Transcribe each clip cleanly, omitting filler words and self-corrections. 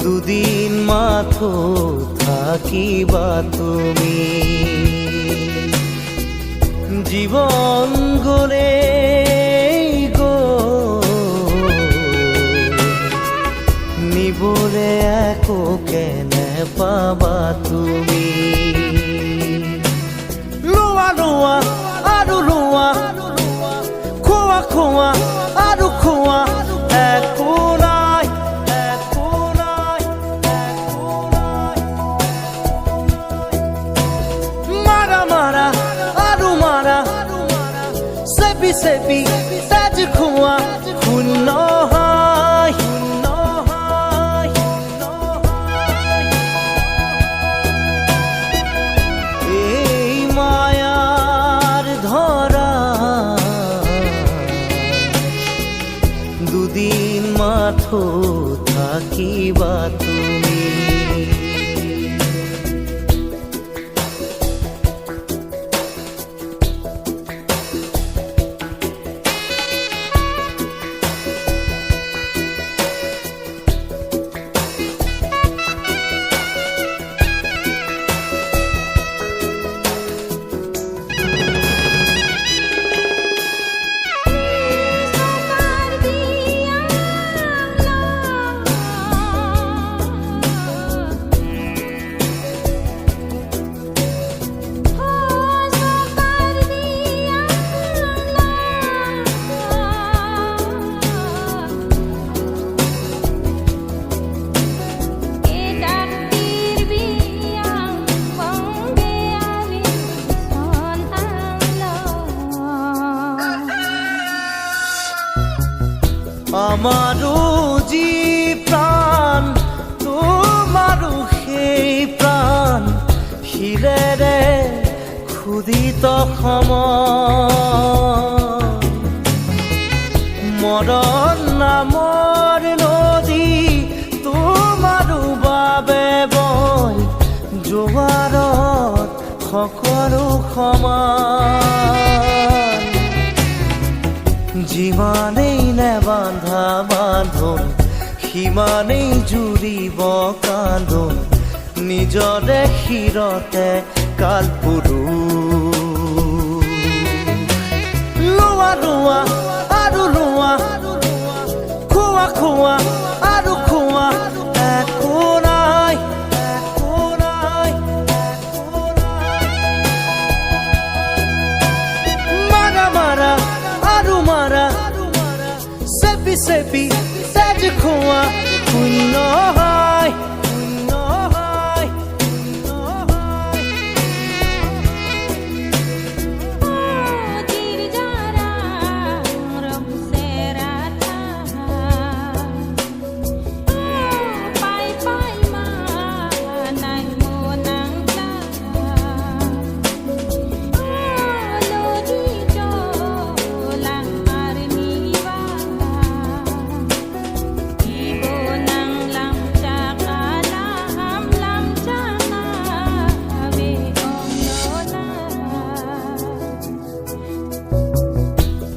দুদিন মাথো থাকিবা তুমি জীবন গলে গো নিবলে একো কেনে পাবা তুমি লোৱা লোৱা আৰু লোৱা খোৱা খোৱা আৰু খোৱা একো sepi saja kuwa kuno hai ei mayar dhora dudin matho thakiba tumi আমাৰো জি প্ৰাণ তোমাৰো সেই প্ৰাণ শিৰেৰে খুদিত মৰণ নামৰ নদী তোমাৰো বাবে বয় জোৱাৰত সকলো সমান যিমানেই নেবান্ধা বান্ধোন সিমানেই জুৰিব কান্দোন নিজৰে শিৰতে কালপুৰু লোৱা লোৱা আৰু লোৱা খোৱা খোৱা আৰু খোৱা একো নাই মাৰা মাৰা আৰু মাৰা sepi sepi saja kuwa kuno hai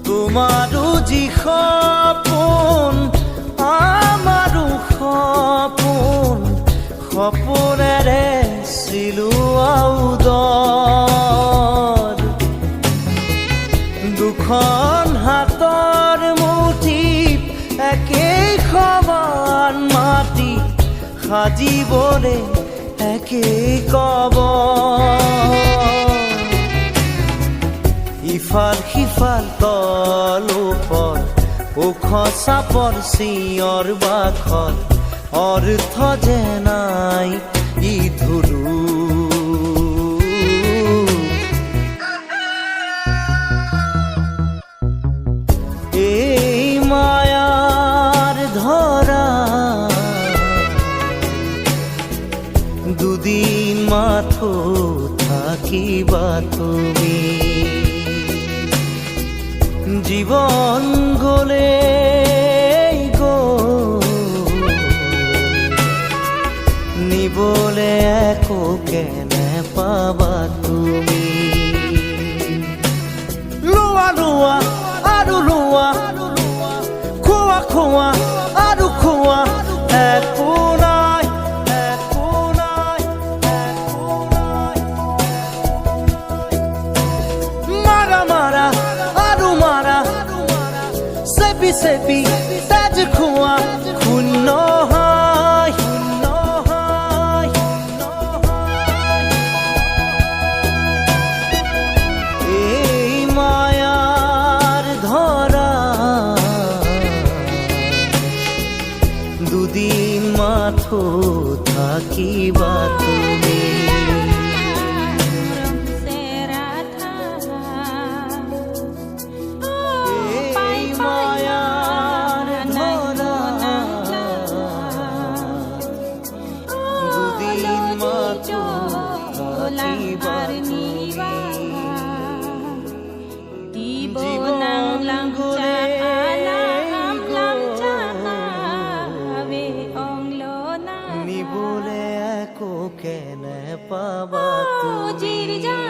তোমাৰো যি সপোন আমাৰো সপোন সপোনেৰে চিলোৱা উদৰ দুখন হাতৰ মুঠিত একেই সমান মাটি সাজিবলে এক কি কব ইফাল সিফাল তল ওপৰ ওখ চাপৰ চিঞৰ বাখৰ অৰ্থ যে নাই ই ধুলু এই মায়াৰ ধৰা দুদিন মাথো থাকিবা তুমি জীবন গলে নিবলে একো কেনে পাবা তুমি লোৱা লোৱা আৰু লোৱা খোৱা খোৱা আৰু খোৱা একো নাই একো নাই একো নাই মাৰা মাৰা আৰু মাৰা চেপি চেপি তেজ খোৱা শূন্য হয় শূন্য হয় এই মায়াৰ ধৰা দুদিন মাথো থাকিবা তুমি নিবলে একো কেনে পাবা তুমি